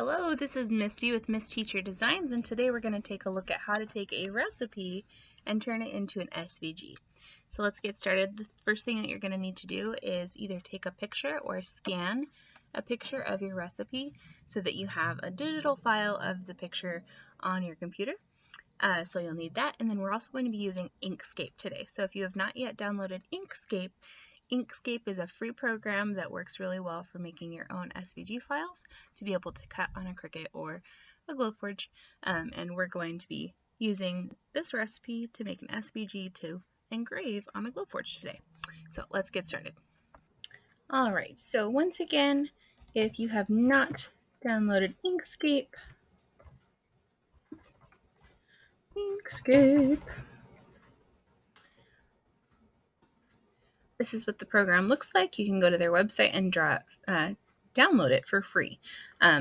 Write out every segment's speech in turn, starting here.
Hello, this is Misty with Miss Teacher Designs, and today we're going to take a look at how to take a recipe and turn it into an SVG. So let's get started. The first thing that you're going to need to do is either take a picture or scan a picture of your recipe so that you have a digital file of the picture on your computer. So you'll need that, and then we're also going to be using Inkscape today. So if you have not yet downloaded Inkscape, Inkscape is a free program that works really well for making your own SVG files to be able to cut on a Cricut or a Glowforge. And we're going to be using this recipe to make an SVG to engrave on a Glowforge today. So let's get started. All right, so once again, if you have not downloaded Inkscape, this is what the program looks like. You can go to their website and download it for free.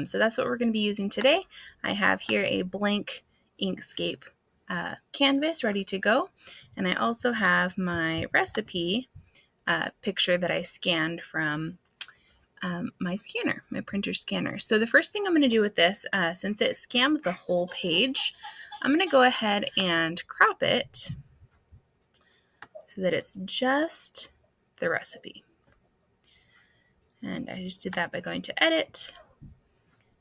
So that's what we're going to be using today. I have here a blank Inkscape canvas ready to go. And I also have my recipe picture that I scanned from my scanner, my printer scanner. So the first thing I'm going to do with this, since it scanned the whole page, I'm going to go ahead and crop it so that it's just the recipe. And I just did that by going to edit.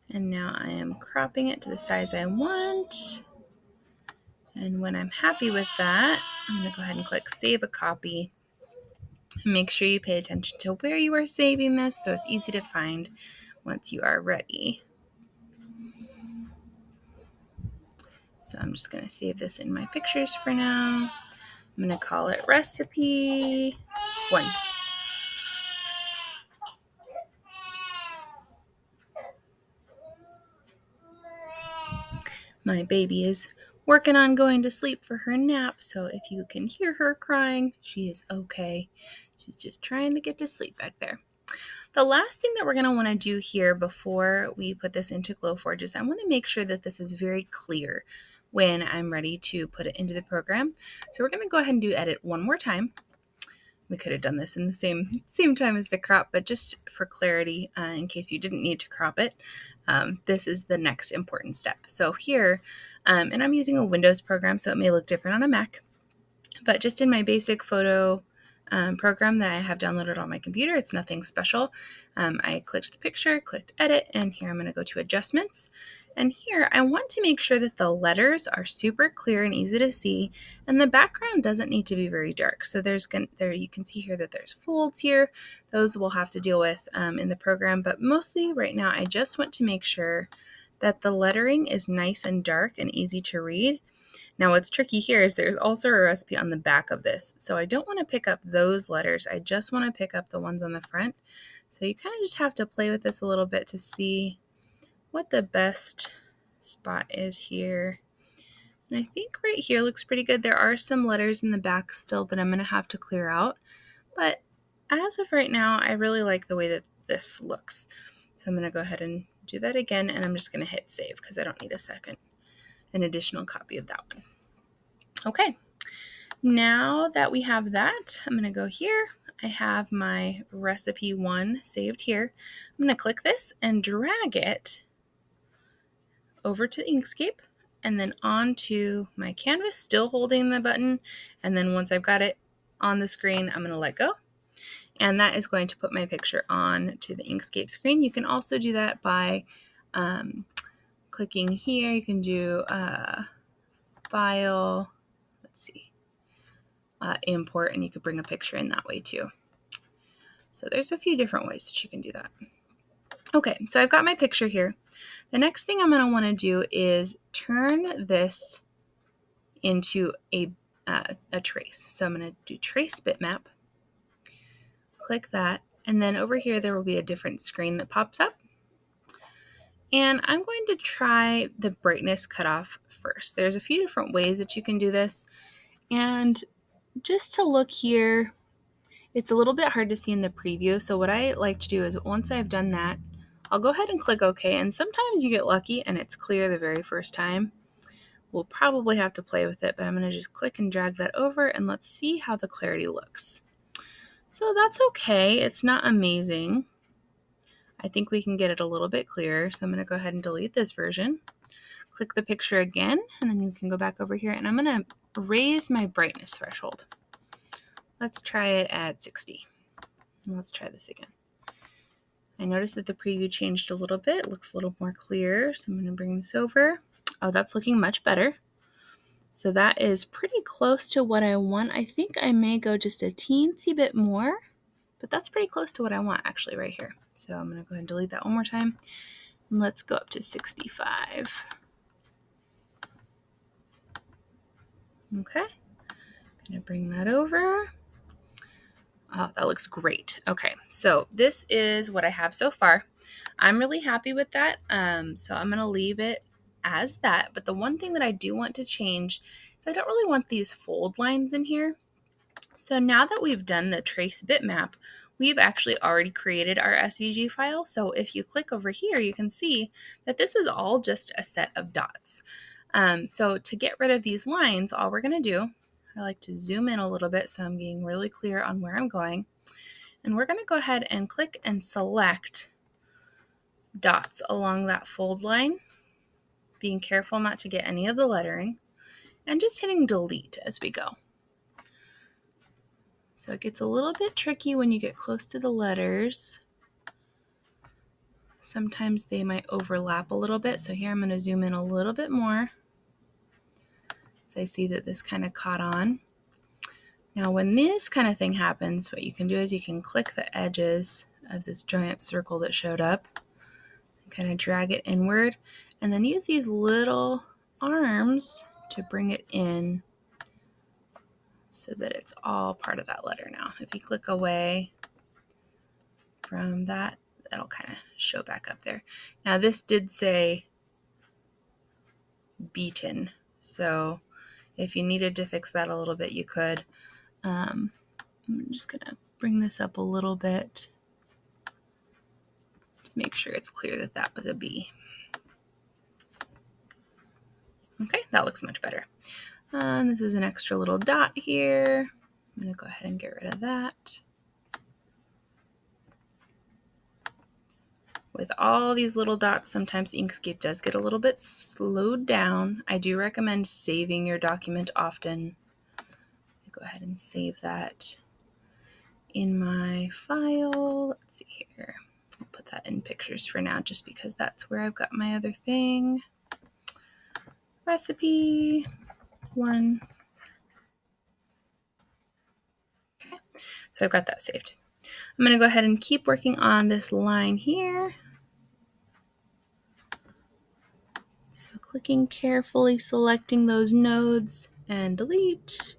And now I am cropping it to the size I want. And when I'm happy with that, I'm going to go ahead and click Save a Copy. And make sure you pay attention to where you are saving this so it's easy to find once you are ready. So I'm just going to save this in my pictures for now. I'm going to call it Recipe 1. My baby is working on going to sleep for her nap, so if you can hear her crying, she is okay. She's just trying to get to sleep back there. The last thing that we're going to want to do here before we put this into Glowforge is I want to make sure that this is very clear when I'm ready to put it into the program. So we're going to go ahead and do edit one more time. We could have done this in the same time as the crop, but just for clarity, in case you didn't need to crop it, this is the next important step. So here, and I'm using a Windows program, so it may look different on a Mac, but just in my basic photo program that I have downloaded on my computer, it's nothing special. I clicked the picture, clicked edit, and here I'm going to go to adjustments. And here I want to make sure that the letters are super clear and easy to see, and the background doesn't need to be very dark. So there you can see here that there's folds here. Those we'll have to deal with in the program, but mostly right now I just want to make sure that the lettering is nice and dark and easy to read. Now what's tricky here is there's also a recipe on the back of this. So I don't want to pick up those letters. I just want to pick up the ones on the front. So you kind of just have to play with this a little bit to see what the best spot is here. And I think right here looks pretty good. There are some letters in the back still that I'm going to have to clear out. But as of right now, I really like the way that this looks. So I'm going to go ahead and do that again. And I'm just going to hit save because I don't need an additional copy of that one. Okay, now that we have that, I'm going to go here. I have my recipe 1 saved here. I'm going to click this and drag it over to Inkscape and then onto my canvas, still holding the button. And then once I've got it on the screen, I'm going to let go. And that is going to put my picture on to the Inkscape screen. You can also do that by clicking here. You can do File, let's see, import, and you could bring a picture in that way too. So there's a few different ways that you can do that. Okay, so I've got my picture here. The next thing I'm going to want to do is turn this into a trace. So I'm going to do Trace Bitmap, click that, and then over here there will be a different screen that pops up. And I'm going to try the brightness cutoff first. There's a few different ways that you can do this. And just to look here, it's a little bit hard to see in the preview. So what I like to do is once I've done that, I'll go ahead and click OK. And sometimes you get lucky and it's clear the very first time. We'll probably have to play with it, but I'm going to just click and drag that over and let's see how the clarity looks. So that's okay. It's not amazing. I think we can get it a little bit clearer. So I'm going to go ahead and delete this version. Click the picture again, and then you can go back over here, and I'm going to raise my brightness threshold. Let's try it at 60. Let's try this again. I noticed that the preview changed a little bit. It looks a little more clear, so I'm going to bring this over. Oh, that's looking much better. So that is pretty close to what I want. I think I may go just a teensy bit more, but that's pretty close to what I want actually right here. So I'm going to go ahead and delete that one more time. And let's go up to 65. Okay, going to bring that over. Oh, that looks great. Okay, so this is what I have so far. I'm really happy with that. So I'm going to leave it as that. But the one thing that I do want to change is I don't really want these fold lines in here. So now that we've done the trace bitmap, we've actually already created our SVG file. So if you click over here, you can see that this is all just a set of dots. So to get rid of these lines, all we're going to do, I like to zoom in a little bit so I'm getting really clear on where I'm going. And we're going to go ahead and click and select dots along that fold line, being careful not to get any of the lettering, and just hitting delete as we go. So it gets a little bit tricky when you get close to the letters. Sometimes they might overlap a little bit. So here I'm going to zoom in a little bit more. So I see that this kind of caught on. Now when this kind of thing happens, what you can do is you can click the edges of this giant circle that showed up, and kind of drag it inward, and then use these little arms to bring it in so that it's all part of that letter now. If you click away from that, that'll kind of show back up there. Now this did say beaten, so if you needed to fix that a little bit, you could. I'm just going to bring this up a little bit to make sure it's clear that that was a B. Okay, that looks much better. And this is an extra little dot here. I'm going to go ahead and get rid of that. With all these little dots, sometimes Inkscape does get a little bit slowed down. I do recommend saving your document often. Go ahead and save that in my file. Let's see here. I'll put that in pictures for now just because that's where I've got my other thing. Recipe 1. Okay, so I've got that saved. I'm going to go ahead and keep working on this line here. So clicking carefully, selecting those nodes and delete.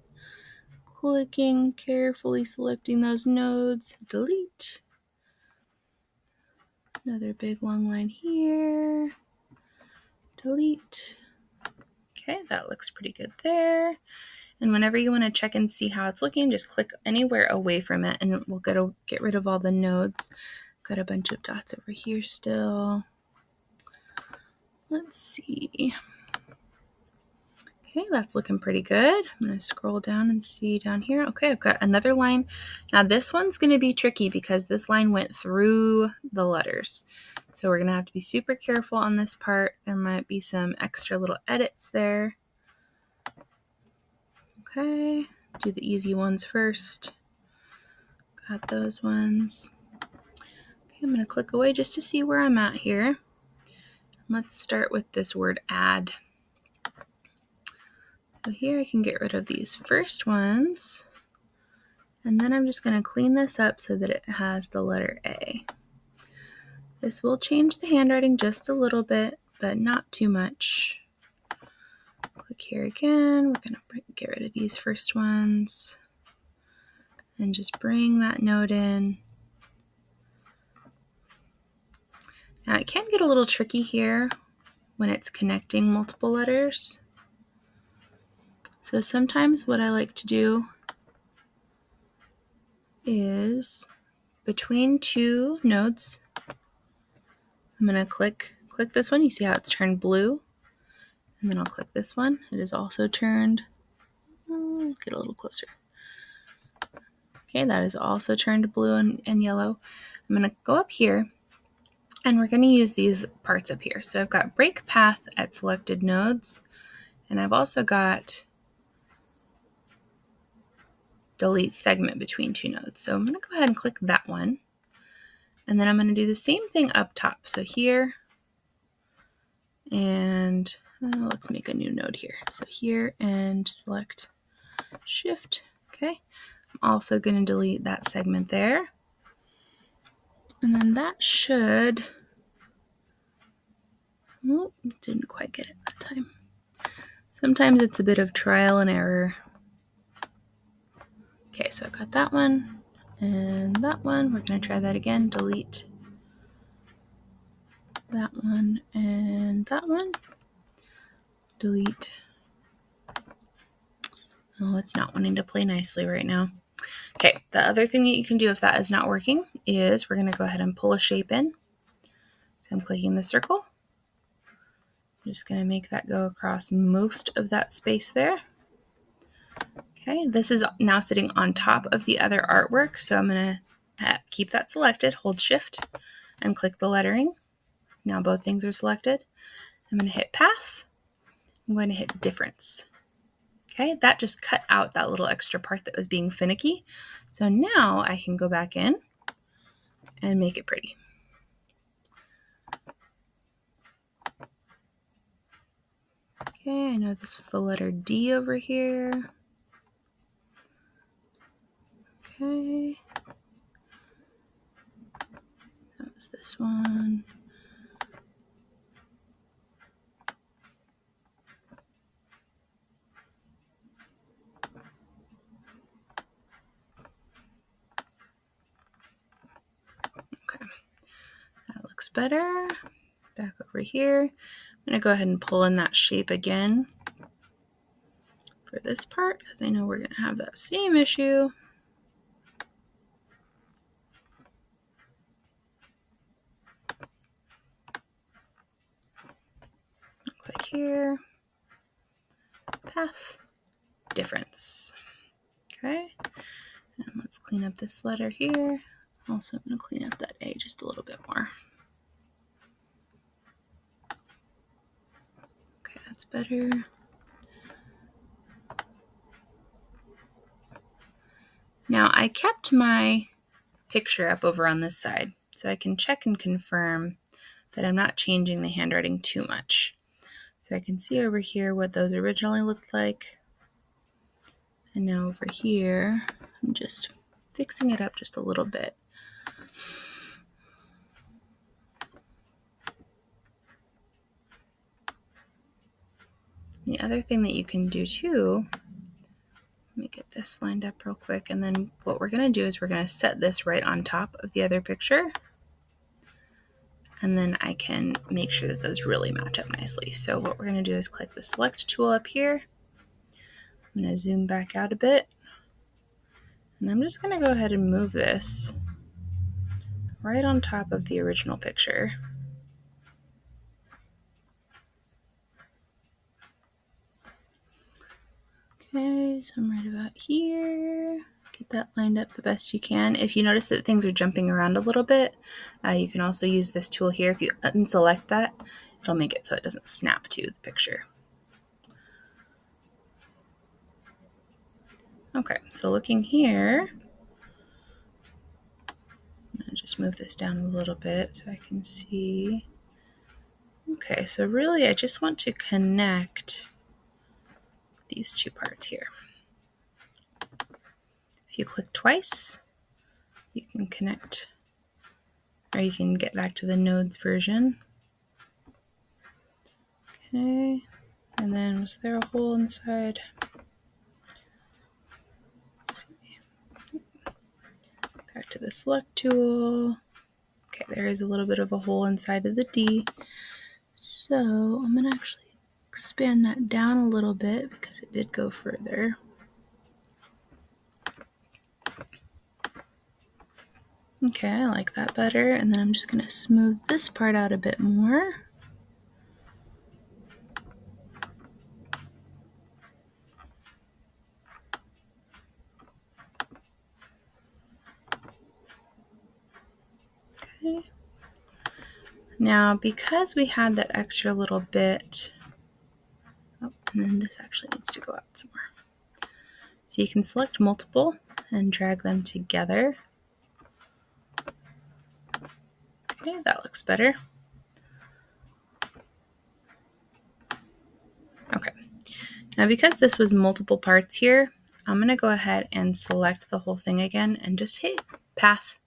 Clicking carefully, selecting those nodes, delete. Another big long line here, delete. Okay, that looks pretty good there. And whenever you want to check and see how it's looking, just click anywhere away from it and we'll get rid of all the nodes. Got a bunch of dots over here still. Let's see. Okay, that's looking pretty good. I'm going to scroll down and see down here. Okay, I've got another line. Now this one's going to be tricky because this line went through the letters. So we're going to have to be super careful on this part. There might be some extra little edits there. Okay, do the easy ones first. Got those ones. Okay, I'm going to click away just to see where I'm at here. Let's start with this word add. So here I can get rid of these first ones, and then I'm just going to clean this up so that it has the letter A. This will change the handwriting just a little bit, but not too much. Click here again. We're going to get rid of these first ones and just bring that note in. Now it can get a little tricky here when it's connecting multiple letters. So sometimes what I like to do is between two nodes, I'm going to click this one. You see how it's turned blue? And then I'll click this one. It is also turned, get a little closer. Okay, that is also turned blue and yellow. I'm going to go up here And we're going to use these parts up here. So I've got break path at selected nodes, and I've also got delete segment between two nodes. So I'm going to go ahead and click that one. And then I'm going to do the same thing up top. So here, and let's make a new node here. So here and select Shift. Okay. I'm also going to delete that segment there. And then that should, oh, didn't quite get it that time. Sometimes it's a bit of trial and error. Okay, so I've got that one and that one. We're going to try that again. Delete that one and that one. Delete. Oh, it's not wanting to play nicely right now. Okay, the other thing that you can do if that is not working is we're going to go ahead and pull a shape in. So I'm clicking the circle. I'm just going to make that go across most of that space there. Okay, this is now sitting on top of the other artwork, so I'm going to keep that selected, hold Shift, and click the lettering. Now both things are selected. I'm going to hit Path. I'm going to hit Difference. Okay, that just cut out that little extra part that was being finicky. So now I can go back in and make it pretty. Okay, I know this was the letter D over here. Okay. That was this one. Okay, that looks better. Back over here. I'm going to go ahead and pull in that shape again for this part because I know we're going to have that same issue. Click here. Path. Difference. Okay. And let's clean up this letter here. Also, I'm going to clean up that A just a little bit more. Okay, that's better. Now, I kept my picture up over on this side, so I can check and confirm that I'm not changing the handwriting too much. So I can see over here what those originally looked like. And now over here, I'm just fixing it up just a little bit. The other thing that you can do too, let me get this lined up real quick, and then what we're going to do is we're going to set this right on top of the other picture. And then I can make sure that those really match up nicely. So what we're going to do is click the select tool up here. I'm going to zoom back out a bit. And I'm just going to go ahead and move this right on top of the original picture. Okay, so I'm right about here. Get that lined up the best you can. If you notice that things are jumping around a little bit, you can also use this tool here. If you unselect that, it'll make it so it doesn't snap to the picture. Okay, so looking here, I'm going to just move this down a little bit so I can see. Okay, so really I just want to connect these two parts here. If you click twice, you can connect, or you can get back to the nodes version. Okay, and then was there a hole inside? Let's see. Back to the select tool. Okay, there is a little bit of a hole inside of the D. So I'm going to actually expand that down a little bit because it did go further. Okay, I like that better. And then I'm just going to smooth this part out a bit more. Okay. Now, because we had that extra little bit, oh, and then this actually needs to go out somewhere. So you can select multiple and drag them together. Okay, that looks better. Okay, now because this was multiple parts here, I'm going to go ahead and select the whole thing again and just hit Path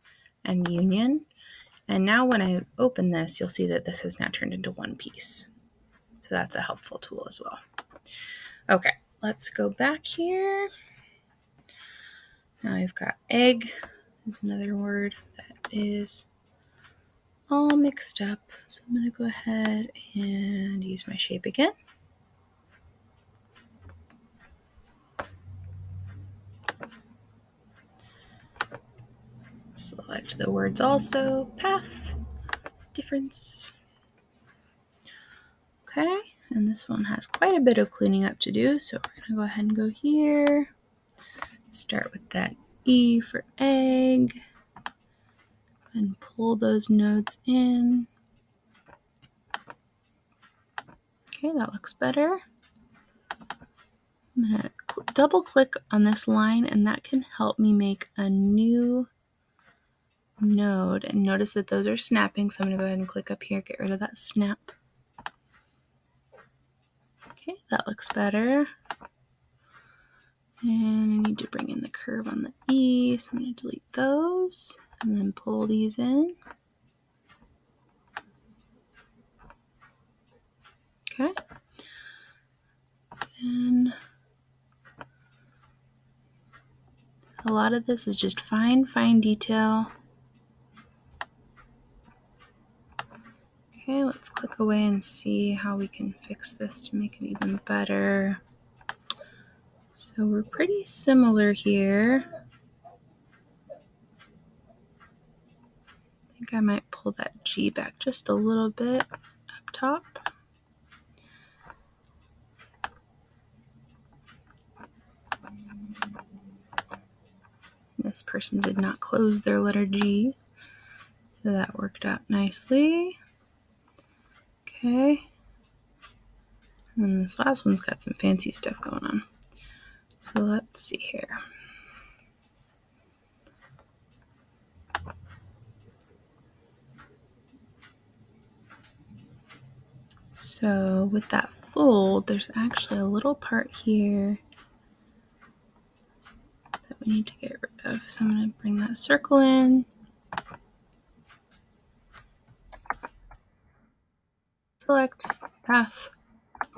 and Union. And now when I open this, you'll see that this is now turned into one piece. So that's a helpful tool as well. Okay, let's go back here. Now I've got egg. That's another word that is all mixed up. So I'm going to go ahead and use my shape again. Select the words also, path, difference. Okay, and this one has quite a bit of cleaning up to do, so we're going to go ahead and go here. Start with that E for egg, and pull those nodes in. Okay, that looks better. I'm going to double click on this line, and that can help me make a new node. And notice that those are snapping, so I'm going to go ahead and click up here, get rid of that snap. Okay, that looks better. And I need to bring in the curve on the E, so I'm going to delete those and then pull these in. Okay. And a lot of this is just fine detail. Okay, let's click away and see how we can fix this to make it even better. So we're pretty similar here. I think I might pull that G back just a little bit up top. This person did not close their letter G, so that worked out nicely. Okay. And this last one's got some fancy stuff going on. So let's see here. So with that fold, there's actually a little part here that we need to get rid of. So I'm going to bring that circle in. Select path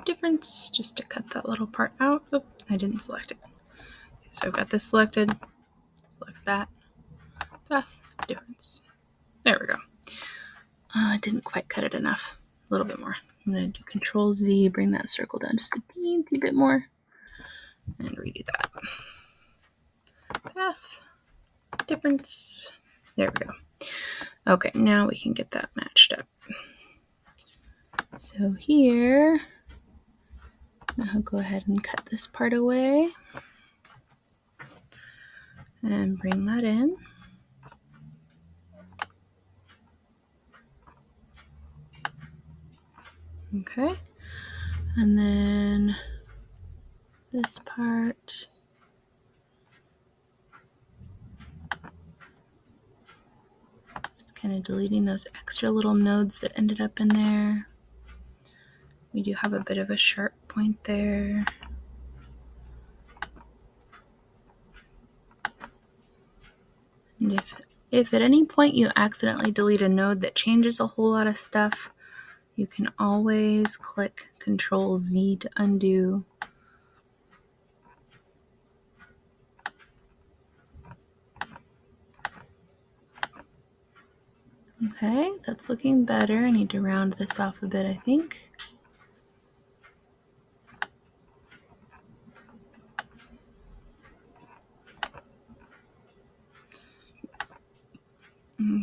difference just to cut that little part out. Oh, I didn't select it. So I've got this selected. Select that. Path difference. There we go. I didn't quite cut it enough. A little bit more. I'm going to do Control Z, bring that circle down just a teensy bit more, and redo that. Path difference. There we go. Okay, now we can get that matched up. So here, I'll go ahead and cut this part away and bring that in. Okay, and then this part, just kind of deleting those extra little nodes that ended up in there. We do have a bit of a sharp point there. And if at any point you accidentally delete a node that changes a whole lot of stuff, you can always click Control Z to undo. Okay, that's looking better. I need to round this off a bit, I think.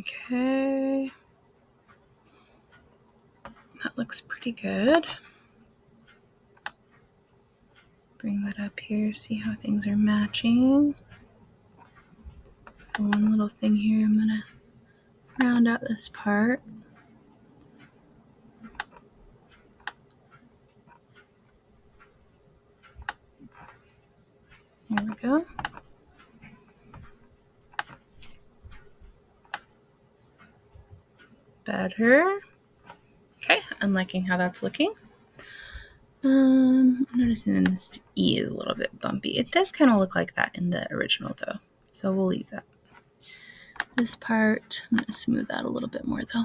Okay. That looks pretty good. Bring that up here, see how things are matching. The one little thing here, I'm gonna round out this part. Here we go. Better. Okay, I'm liking how that's looking. I'm noticing that this E is a little bit bumpy. It does kind of look like that in the original though, so we'll leave that. This part, I'm going to smooth out a little bit more though.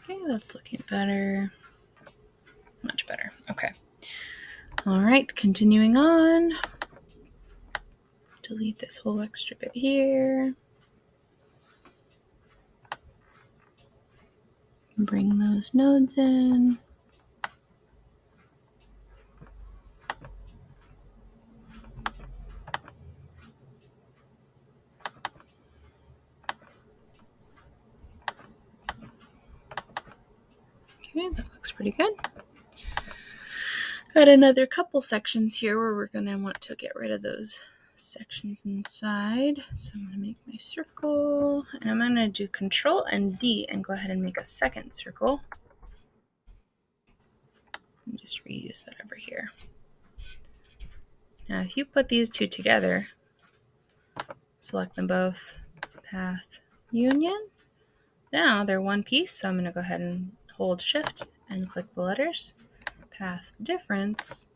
Okay, that's looking better. Much better. Okay. All right, continuing on. Delete this whole extra bit here. Bring those nodes in. Okay, that looks pretty good. Got another couple sections here where we're going to want to get rid of those sections inside. So I'm going to make my circle, and I'm going to do Control and D and go ahead and make a second circle. And just reuse that over here. Now, if you put these two together, select them both, path union. Now they're one piece, so I'm going to go ahead and hold Shift and click the letters, path difference,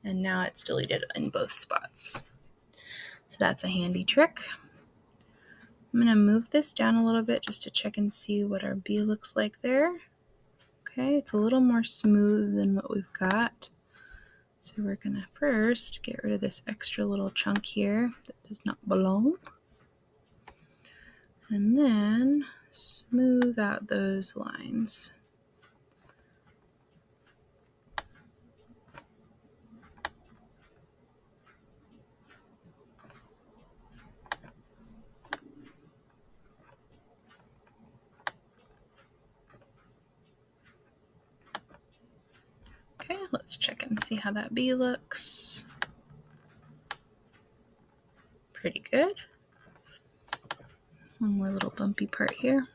and now it's deleted in both spots. So that's a handy trick. I'm going to move this down a little bit just to check and see what our B looks like there. Okay, it's a little more smooth than what we've got. So we're going to first get rid of this extra little chunk here that does not belong. And then smooth out those lines. Okay, let's check and see how that B looks. Pretty good. One more little bumpy part here.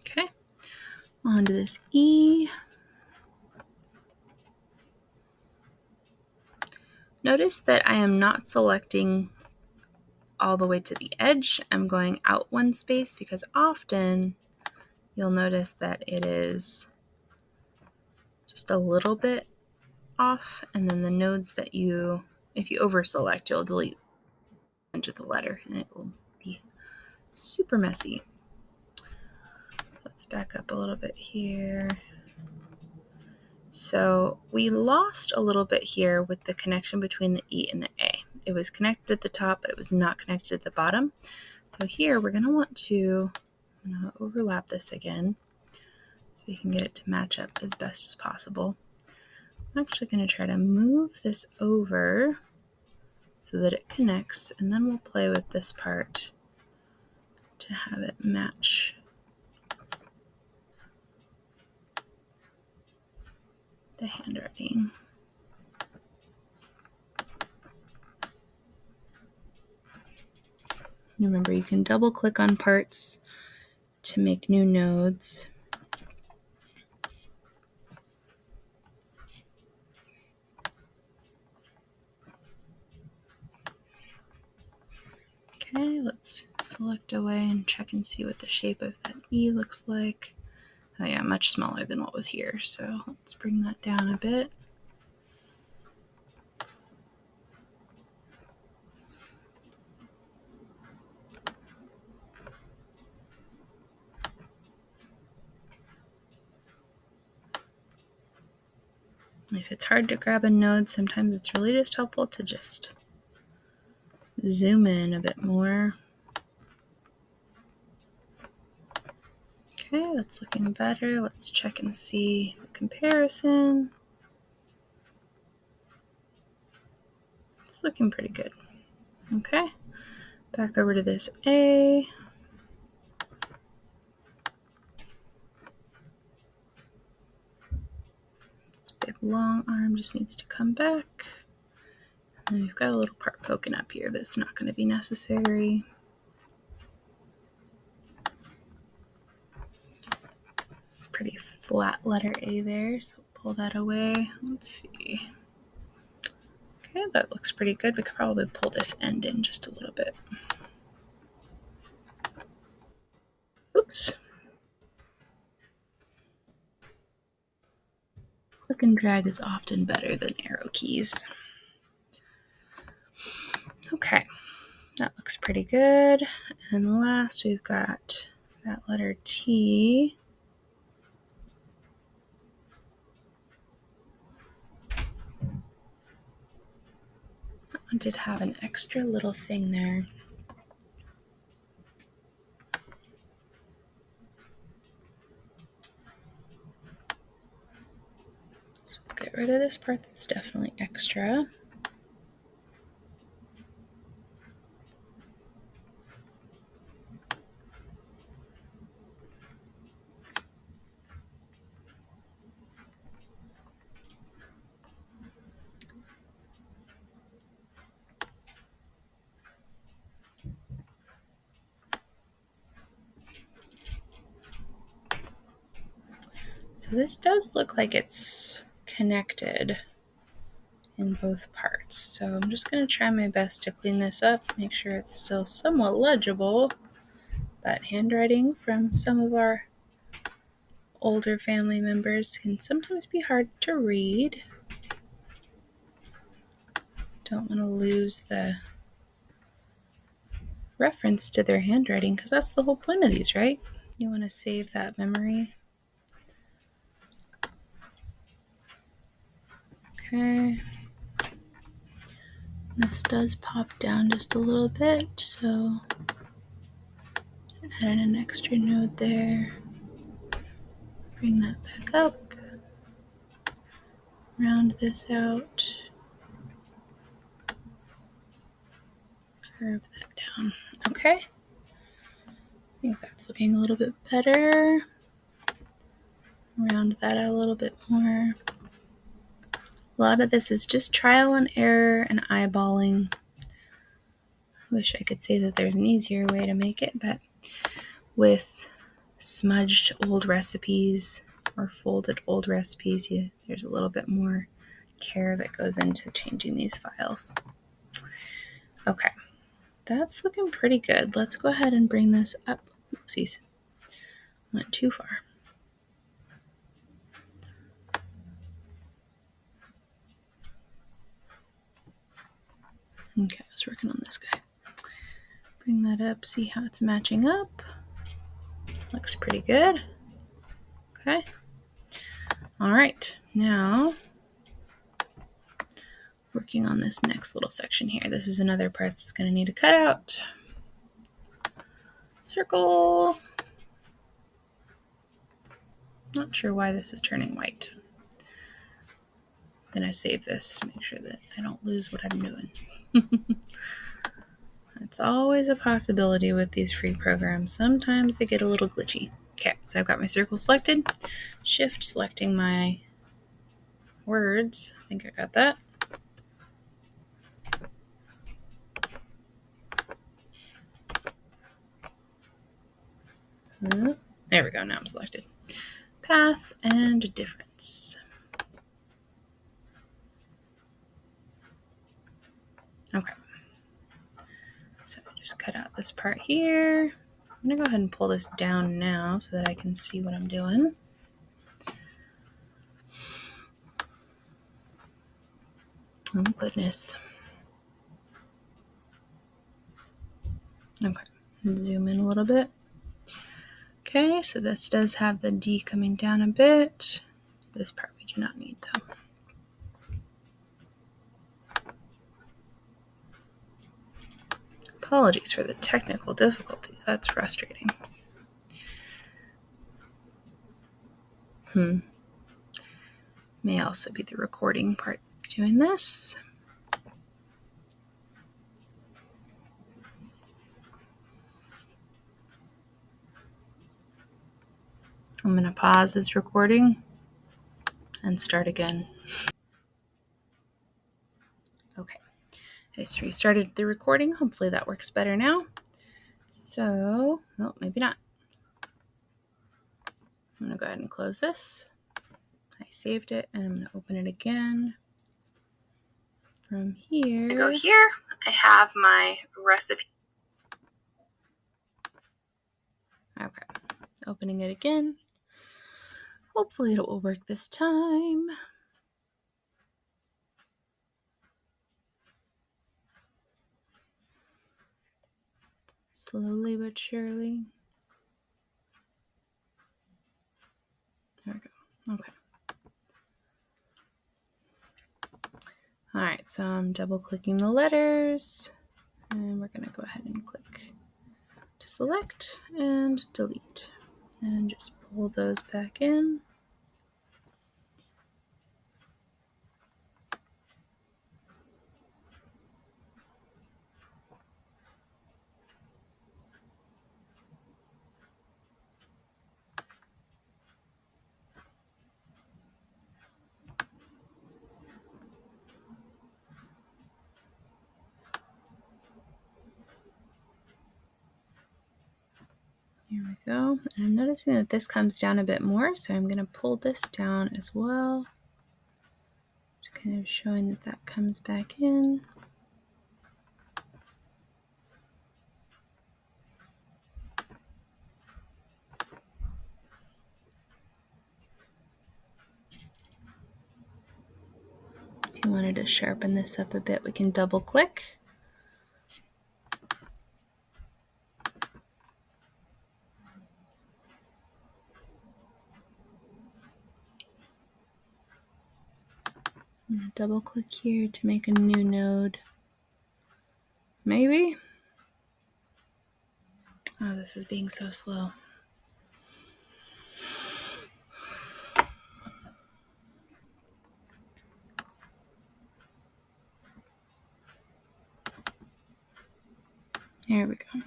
Okay, onto this E. Notice that I am not selecting all the way to the edge. I'm going out one space because often you'll notice that it is just a little bit off, and then the nodes that if you over select, you'll delete into the letter and it will be super messy. Let's back up a little bit here. So we lost a little bit here with the connection between the E and the A. It was connected at the top, but it was not connected at the bottom. So here we're going to want to overlap this again so we can get it to match up as best as possible. I'm actually going to try to move this over so that it connects, and then we'll play with this part to have it match the handwriting. Remember, you can double click on parts to make new nodes. Okay, let's select away and check and see what the shape of that E looks like. Oh yeah, much smaller than what was here, so let's bring that down a bit. If it's hard to grab a node, sometimes it's really just helpful to just zoom in a bit more. Okay, that's looking better. Let's check and see the comparison. It's looking pretty good. Okay, back over to this A. This big long arm just needs to come back. And we've got a little part poking up here that's not going to be necessary. Pretty flat letter A there, so pull that away. Let's see. Okay, that looks pretty good. We could probably pull this end in just a little bit. Oops. Click and drag is often better than arrow keys. Okay, that looks pretty good. And last, we've got that letter T. That one did have an extra little thing there. So we'll get rid of this part that's definitely extra. So this does look like it's connected in both parts. So I'm just going to try my best to clean this up, make sure it's still somewhat legible. But handwriting from some of our older family members can sometimes be hard to read. Don't want to lose the reference to their handwriting because that's the whole point of these, right? You want to save that memory. Okay. This does pop down just a little bit, so add in an extra node there. Bring that back up. Round this out. Curve that down. Okay. I think that's looking a little bit better. Round that out a little bit more. A lot of this is just trial and error and eyeballing. I wish I could say that there's an easier way to make it, but with smudged old recipes or folded old recipes, there's a little bit more care that goes into changing these files. Okay, that's looking pretty good. Let's go ahead and bring this up. Oopsies, went too far. Okay, I was working on this guy. Bring that up, see how it's matching up. Looks pretty good. Okay. All right, now working on this next little section here. This is another part that's going to need a cutout. Circle. Not sure why this is turning white. I'm going to save this to make sure that I don't lose what I'm doing. It's always a possibility with these free programs. Sometimes they get a little glitchy. Okay, so I've got my circle selected. Shift selecting my words. I think I got that. There we go, now I'm selected. Path and difference. Okay. So just cut out this part here. I'm going to go ahead and pull this down now so that I can see what I'm doing. Oh, goodness. Okay, zoom in a little bit. Okay, so this does have the D coming down a bit. This part we do not need though. Apologies for the technical difficulties. That's frustrating. May also be the recording part that's doing this. I'm going to pause this recording and start again. Okay, I just restarted the recording. Hopefully that works better now. So, oh, maybe not. I'm going to go ahead and close this. I saved it and I'm going to open it again. From here, I go here. I have my recipe. Okay, opening it again. Hopefully it will work this time. Slowly but surely. There we go. Okay. All right, so I'm double clicking the letters and we're going to go ahead and click to select and delete and just pull those back in. Here we go. And I'm noticing that this comes down a bit more, so I'm going to pull this down as well. Just kind of showing that that comes back in. If you wanted to sharpen this up a bit, we can double click. I'm going to double click here to make a new node. Maybe? Oh, this is being so slow. There we go.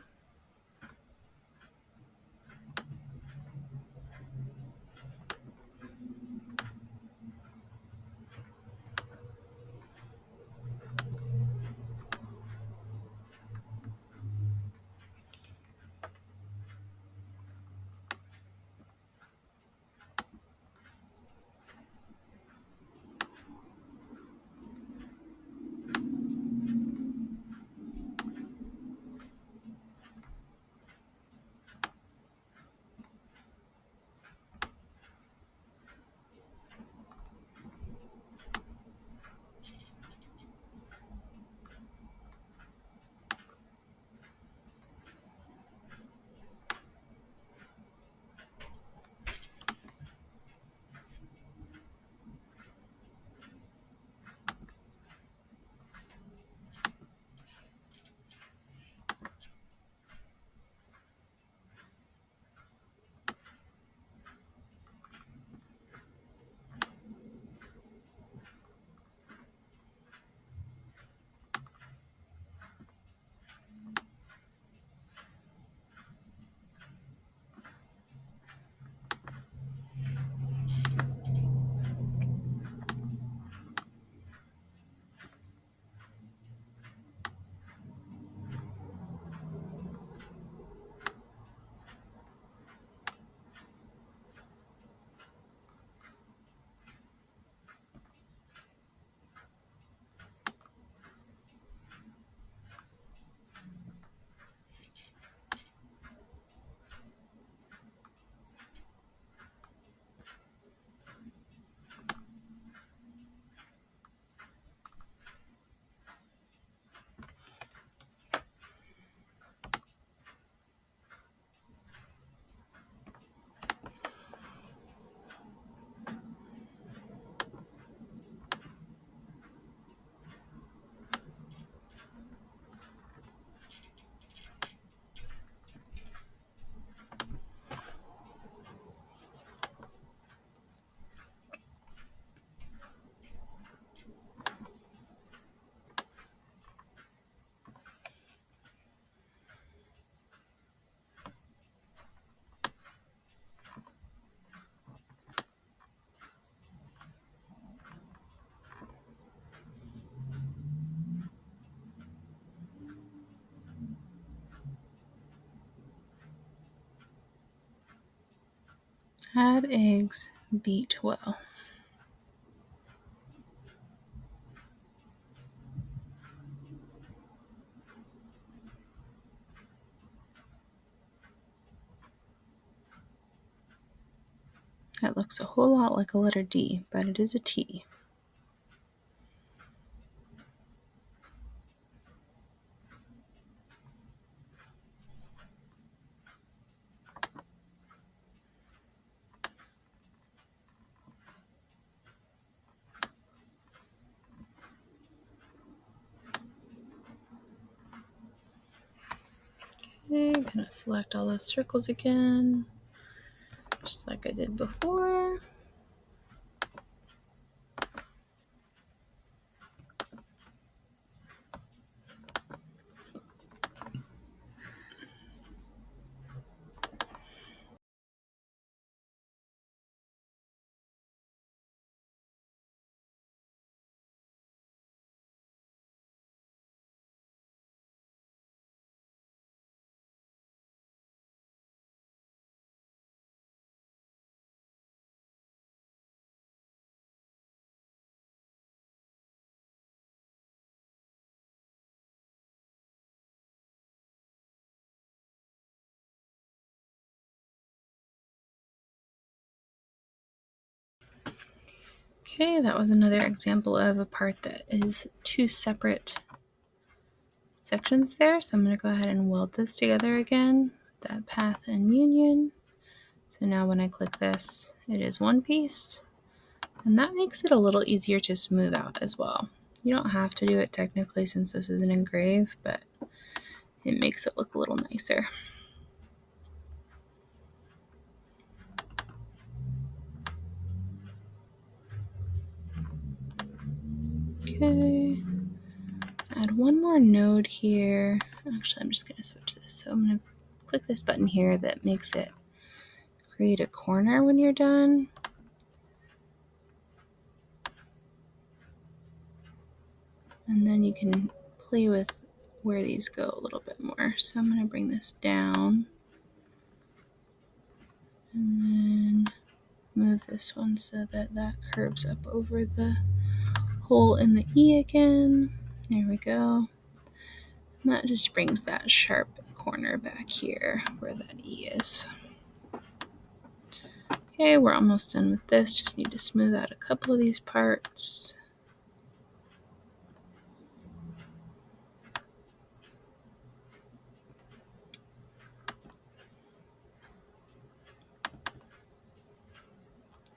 Add eggs, beat well. That looks a whole lot like a letter D, but it is a T. Okay, I'm gonna select all those circles again, just like I did before. Okay, that was another example of a part that is two separate sections there. So I'm going to go ahead and weld this together again, that path and union. So now when I click this, it is one piece, and that makes it a little easier to smooth out as well. You don't have to do it technically since this is an engrave, but it makes it look a little nicer. Okay, add one more node here. Actually, I'm just going to switch this. So I'm going to click this button here that makes it create a corner when you're done. And then you can play with where these go a little bit more. So I'm going to bring this down and then move this one so that that curves up over the hole in the E again. There we go. And that just brings that sharp corner back here where that E is. Okay, we're almost done with this. Just need to smooth out a couple of these parts.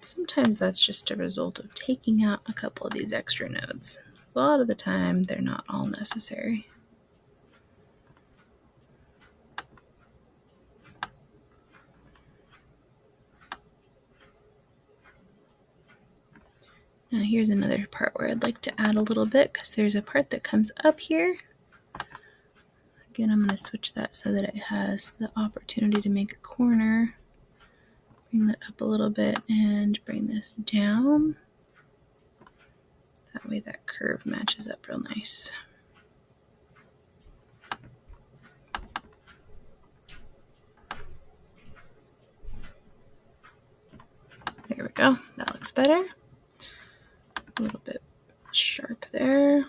Sometimes that's just a result of taking out a couple of these extra nodes. A lot of the time, they're not all necessary. Now here's another part where I'd like to add a little bit because there's a part that comes up here. Again, I'm going to switch that so that it has the opportunity to make a corner. Bring that up a little bit and bring this down. That way that curve matches up real nice. There we go. That looks better. A little bit sharp there.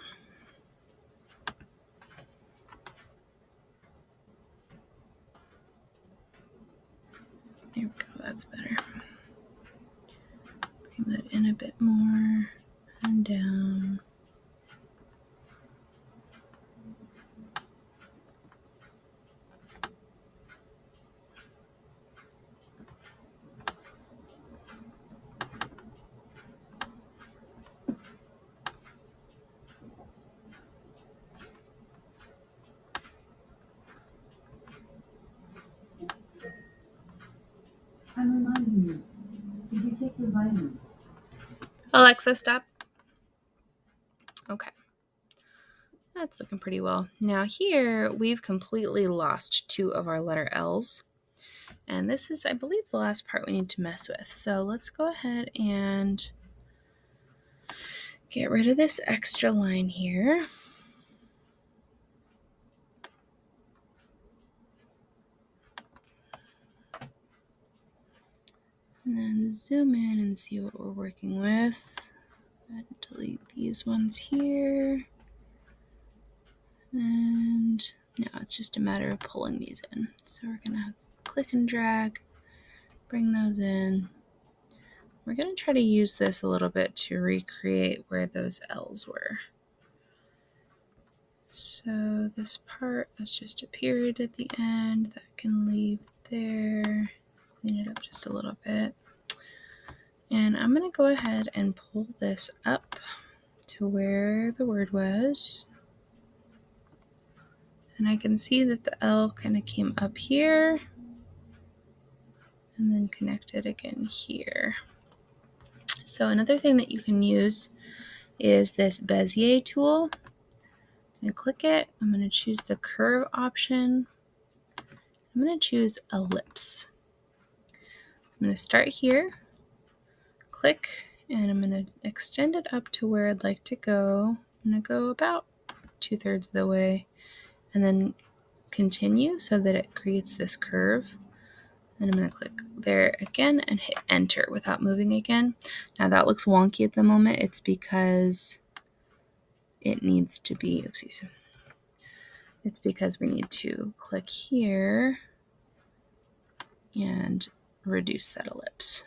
There we go. That's better. Bring that in a bit more and down. I'm reminding you, did you take your vitamins? Alexa, stop. Okay. That's looking pretty well. Now here, we've completely lost two of our letter L's. And this is, I believe, the last part we need to mess with. So let's go ahead and get rid of this extra line here. And then zoom in and see what we're working with. Go ahead and delete these ones here. And now it's just a matter of pulling these in. So we're going to click and drag, bring those in. We're going to try to use this a little bit to recreate where those L's were. So this part has just appeared at the end. That can leave there. Clean it up just a little bit. And I'm going to go ahead and pull this up to where the word was. And I can see that the L kind of came up here and then connected again here. So another thing that you can use is this Bezier tool. I'm going to click it. I'm going to choose the curve option. I'm going to choose ellipse. So I'm going to start here, click, and I'm going to extend it up to where I'd like to go. I'm going to go about 2/3 of the way and then continue so that it creates this curve. And I'm going to click there again and hit enter without moving again. Now that looks wonky at the moment. It's because it needs to be, oopsies. It's because we need to click here and reduce that ellipse.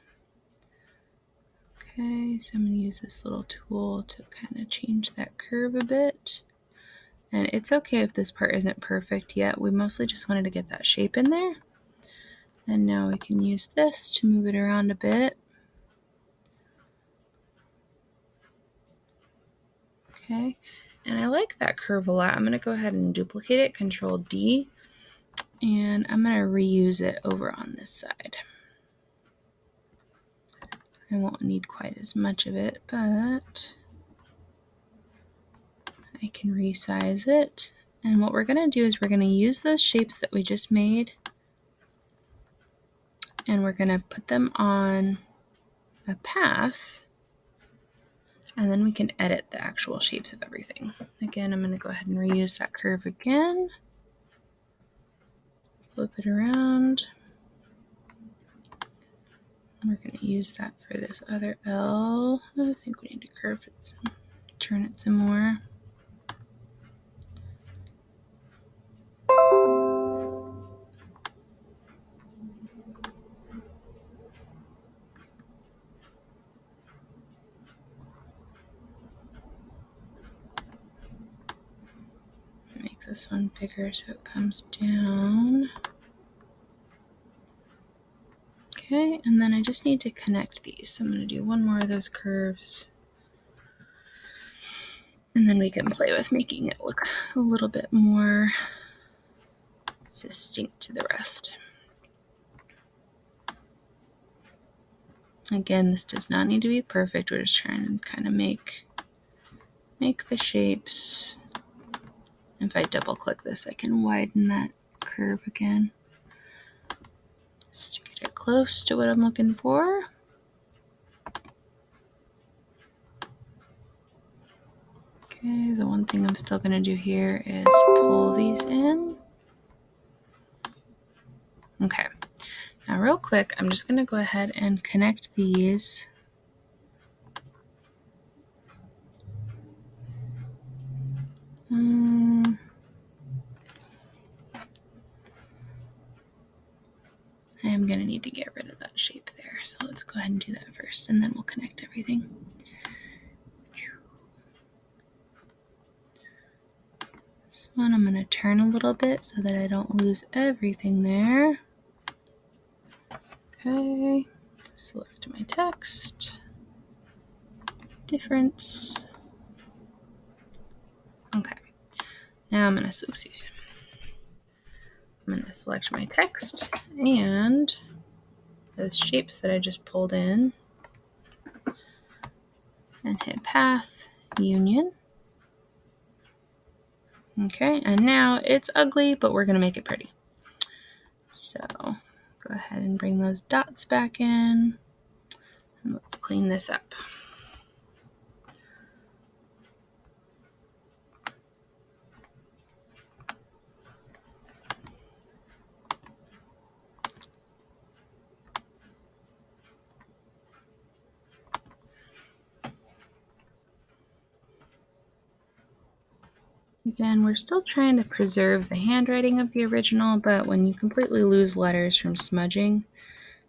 Okay, so I'm going to use this little tool to kind of change that curve a bit. And it's okay if this part isn't perfect yet. We mostly just wanted to get that shape in there. And now we can use this to move it around a bit. Okay, and I like that curve a lot. I'm going to go ahead and duplicate it, Control D, and I'm going to reuse it over on this side. I won't need quite as much of it, but I can resize it. And what we're going to do is we're going to use those shapes that we just made, and we're going to put them on a path, and then we can edit the actual shapes of everything. Again, I'm going to go ahead and reuse that curve again. Flip it around. We're going to use that for this other L. I think we need to curve it, turn it some more. Make this one bigger so it comes down. Okay, and then I just need to connect these. So I'm going to do one more of those curves. And then we can play with making it look a little bit more distinct to the rest. Again, this does not need to be perfect. We're just trying to kind of make the shapes. If I double click this, I can widen that curve again. Just to get it close to what I'm looking for. Okay, the one thing I'm still going to do here is pull these in. Okay, now real quick, I'm just going to go ahead and connect these. I am going to need to get rid of that shape there, so let's go ahead and do that first, and then we'll connect everything. This one I'm going to turn a little bit so that I don't lose everything there. Okay, select my text, difference. Okay, now I'm going to select my text and those shapes that I just pulled in and hit path, union. Okay, and now it's ugly, but we're going to make it pretty. So go ahead and bring those dots back in, and let's clean this up. Again, we're still trying to preserve the handwriting of the original, but when you completely lose letters from smudging,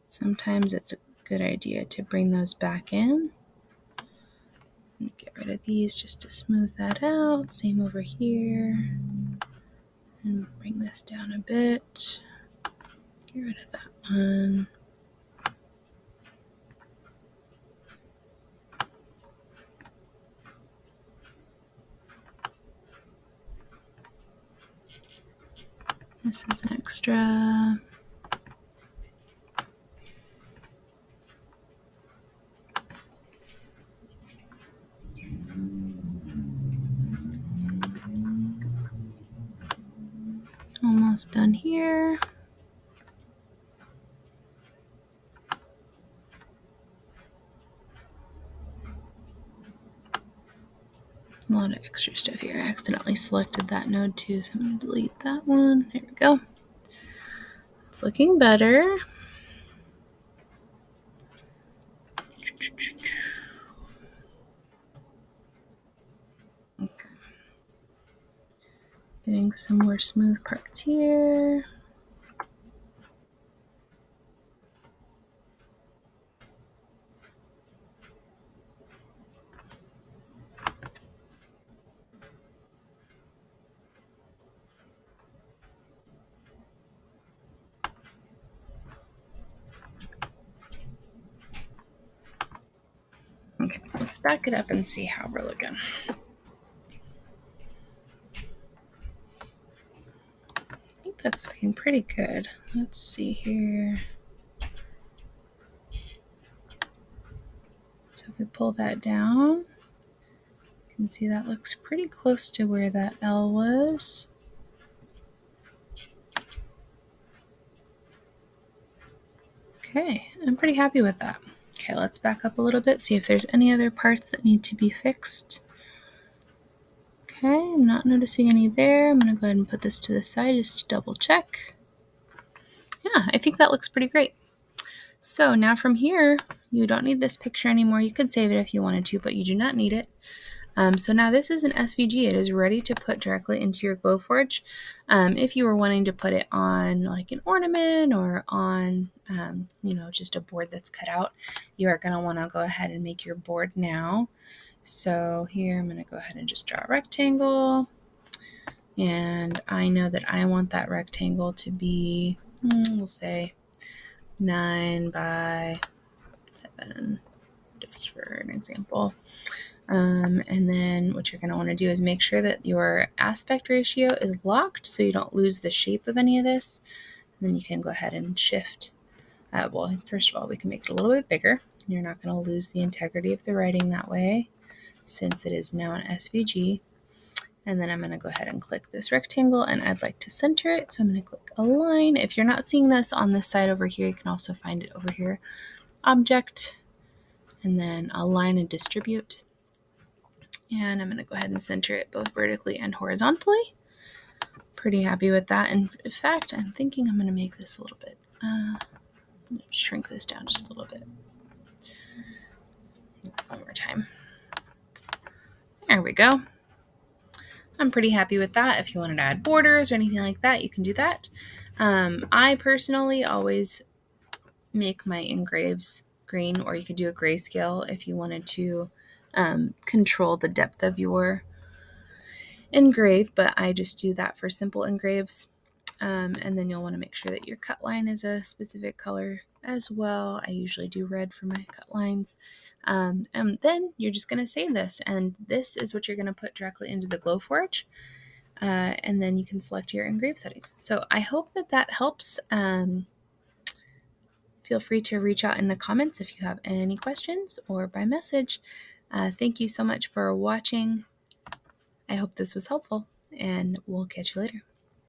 sometimes it's a good idea to bring those back in. Get rid of these just to smooth that out. Same over here. And bring this down a bit. Get rid of that one. This is an extra. Almost done here. A lot of extra stuff here. I accidentally selected that node too, so I'm going to delete that one. There we go. It's looking better. Okay. Getting some more smooth parts here. Okay, let's back it up and see how we're looking. I think that's looking pretty good. Let's see here. So if we pull that down, you can see that looks pretty close to where that L was. Okay, I'm pretty happy with that. Okay, let's back up a little bit, see if there's any other parts that need to be fixed. Okay, I'm not noticing any there. I'm going to go ahead and put this to the side just to double check. Yeah, I think that looks pretty great. So now from here, you don't need this picture anymore. You could save it if you wanted to, but you do not need it. So now this is an SVG. It is ready to put directly into your Glowforge. If you were wanting to put it on like an ornament or on, just a board that's cut out, you are going to want to go ahead and make your board now. So here I'm going to go ahead and just draw a rectangle. And I know that I want that rectangle to be, we'll say 9 by 7, just for an example. And then what you're going to want to do is make sure that your aspect ratio is locked so you don't lose the shape of any of this. And then you can go ahead and shift. Well, first of all, we can make it a little bit bigger. You're not going to lose the integrity of the writing that way since it is now an SVG. And then I'm going to go ahead and click this rectangle and I'd like to center it. So I'm going to click align. If you're not seeing this on this side over here, you can also find it over here. Object, and then align and distribute. And I'm going to go ahead and center it both vertically and horizontally. Pretty happy with that. And in fact, I'm thinking I'm going to make this a little bit, shrink this down just a little bit. One more time. There we go. I'm pretty happy with that. If you wanted to add borders or anything like that, you can do that. I personally always make my engraves green, or you could do a grayscale if you wanted to control the depth of your engrave, but I just do that for simple engraves. And then you'll want to make sure that your cut line is a specific color as well. I usually do red for my cut lines. And then you're just going to save this, and this is what you're going to put directly into the Glowforge. And then you can select your engrave settings. So I hope that that helps. Feel free to reach out in the comments if you have any questions or by message. Thank you so much for watching. I hope this was helpful, and we'll catch you later.